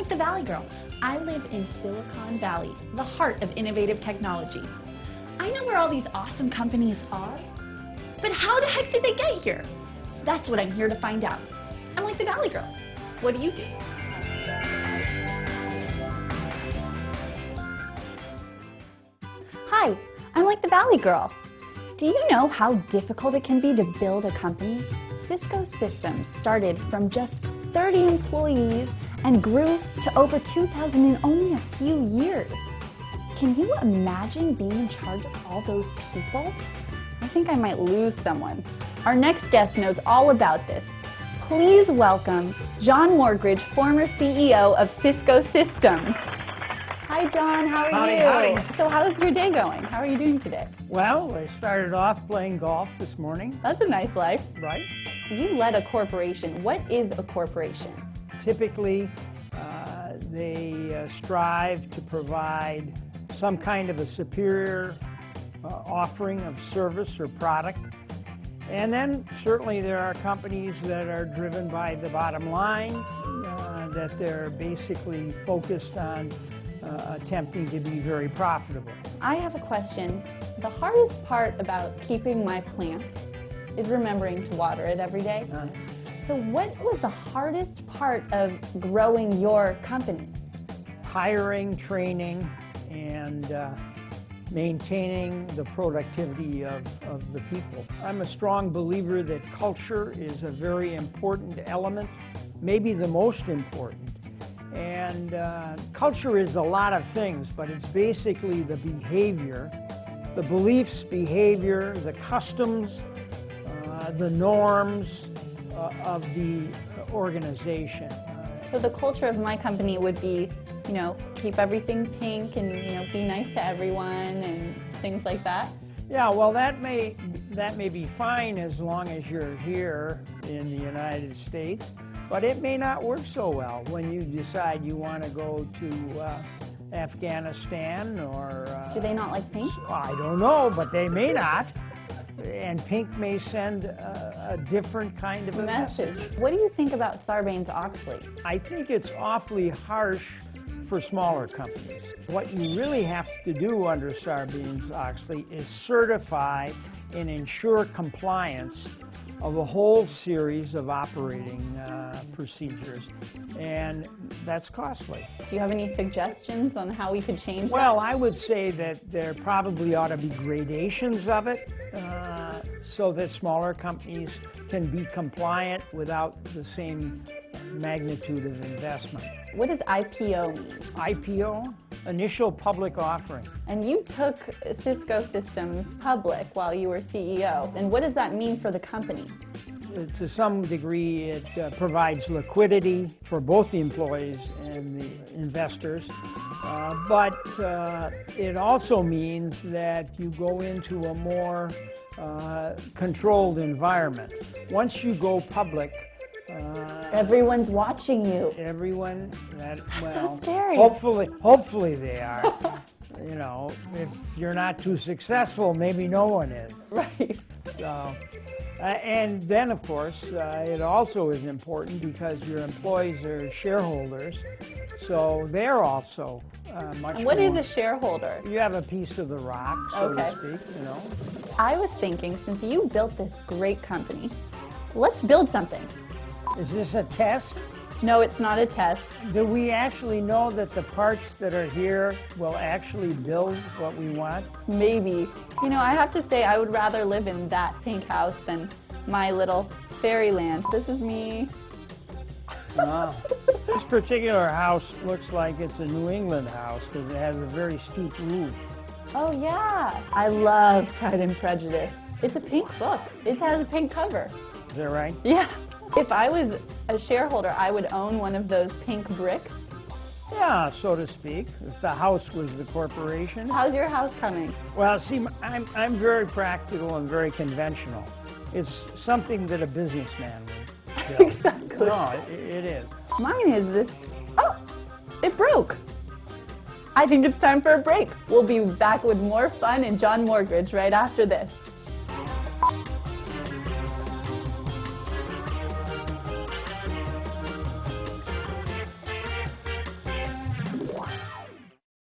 like the Valley Girl. I live in Silicon Valley, the heart of innovative technology. I know where all these awesome companies are, but how the heck did they get here? That's what I'm here to find out. I'm like the Valley Girl. What do you do? Hi, I'm like the Valley Girl. Do you know how difficult it can be to build a company? Cisco Systems started from just 30 employees and grew to over 2,000 in only a few years. Can you imagine being in charge of all those people? I think I might lose someone. Our next guest knows all about this. Please welcome John Morgridge, former CEO of Cisco Systems. Hi, John. How are you? Howdy. So how's your day going? How are you doing today? Well, I started off playing golf this morning. That's a nice life. Right. You led a corporation. What is a corporation? Typically, they strive to provide some kind of a superior offering of service or product. And then certainly there are companies that are driven by the bottom line, that they're basically focused on attempting to be very profitable. I have a question. The hardest part about keeping my plant is remembering to water it every day. So what was the hardest part of growing your company? Hiring, training, and maintaining the productivity of the people. I'm a strong believer that culture is a very important element, maybe the most important. And culture is a lot of things, but it's basically the behavior, the beliefs, behavior, the customs, the norms of the organization. So the culture of my company would be, keep everything pink and, be nice to everyone and things like that. Yeah, well, that may be fine as long as you're here in the United States, but it may not work so well when you decide you want to go to Afghanistan or... Do they not like pink? I don't know, but they may not. And pink may send a different kind of a message. What do you think about Sarbanes-Oxley? I think it's awfully harsh for smaller companies. What you really have to do under Sarbanes-Oxley is certify and ensure compliance of a whole series of operating procedures, and that's costly. Do you have any suggestions on how we could change that? Well, I would say that there probably ought to be gradations of it so that smaller companies can be compliant without the same magnitude of investment. What does IPO mean? IPO? Initial public offering. And you took Cisco Systems public while you were CEO. And what does that mean for the company? To some degree, it provides liquidity for both the employees and the investors. But it also means that you go into a more controlled environment. Once you go public, everyone's watching you. Everyone, well, so scary. Hopefully they are. If you're not too successful, maybe no one is. Right. So, and then, of course, it also is important because your employees are shareholders, so they're also much And what more, is a shareholder? You have a piece of the rock, so to speak, I was thinking, since you built this great company, let's build something. Is this a test? No, it's not a test. Do we actually know that the parts that are here will actually build what we want? Maybe. I have to say I would rather live in that pink house than my little fairyland. This is me. Wow. This particular house looks like it's a New England house because it has a very steep roof. Oh, yeah. I love Pride and Prejudice. It's a pink book. It has a pink cover. Is that right? Yeah. If I was a shareholder, I would own one of those pink bricks. Yeah, so to speak. If the house was the corporation. How's your house coming? Well, see, I'm very practical and very conventional. It's something that a businessman would build. Exactly. No, it is. Mine is this. Oh, it broke. I think it's time for a break. We'll be back with more fun and John Morgridge right after this.